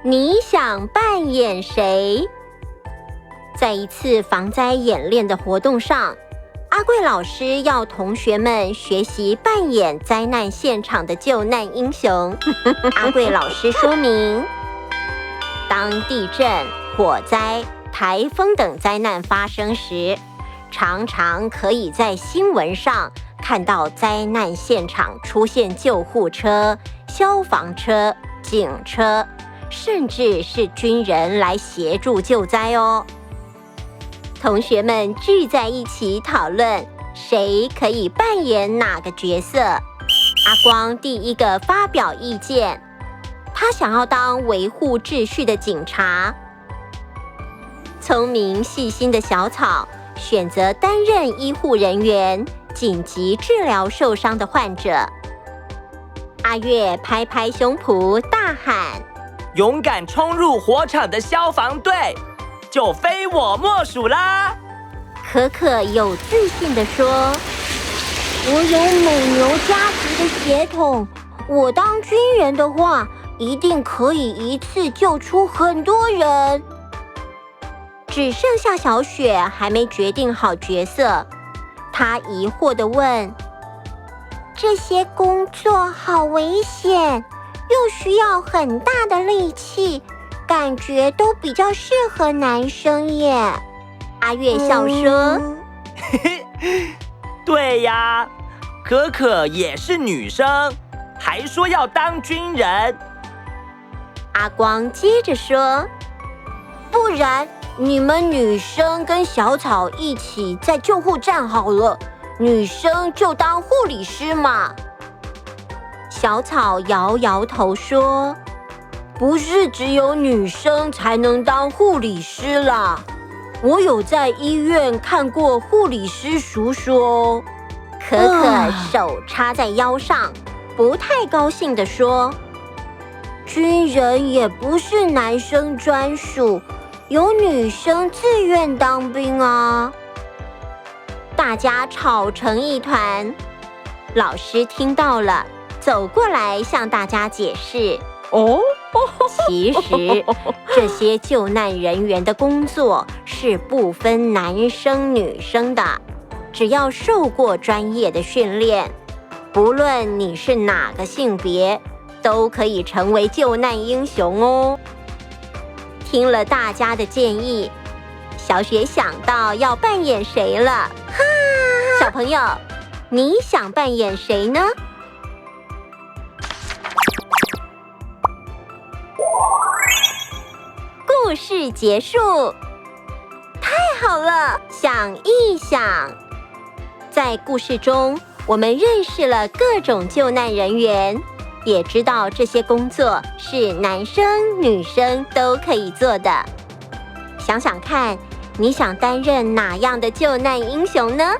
你想扮演谁？在一次防灾演练的活动上，阿贵老师要同学们学习扮演灾难现场的救难英雄。阿贵老师说明，当地震、火灾、台风等灾难发生时，常常可以在新闻上看到灾难现场出现救护车、消防车、警车，甚至是军人来协助救灾哦。同学们聚在一起讨论谁可以扮演哪个角色。阿光第一个发表意见，他想要当维护秩序的警察。聪明细心的小草选择担任医护人员，紧急治疗受伤的患者。阿月拍拍胸脯大喊：勇敢冲入火场的消防队，就非我莫属啦！可可有自信地说：我有美牛家族的血统，我当军人的话，一定可以一次救出很多人。只剩下小雪还没决定好角色，她疑惑地问：这些工作好危险，又需要很大的力气，感觉都比较适合男生耶。阿月笑说：对呀，可可也是女生，还说要当军人。阿光接着说：不然你们女生跟小草一起在救护站好了，女生就当护理师嘛。小草摇摇头说：不是只有女生才能当护理师啦，我有在医院看过护理师叔叔哦。可可手插在腰上，不太高兴地说：军人也不是男生专属，有女生自愿当兵啊。大家吵成一团，老师听到了，走过来向大家解释：其实这些救难人员的工作是不分男生女生的，只要受过专业的训练，不论你是哪个性别，都可以成为救难英雄哦。听了大家的建议，小雪想到要扮演谁了。小朋友，你想扮演谁呢？故事结束，太好了！想一想，在故事中，我们认识了各种救难人员，也知道这些工作是男生女生都可以做的。想想看，你想担任哪样的救难英雄呢？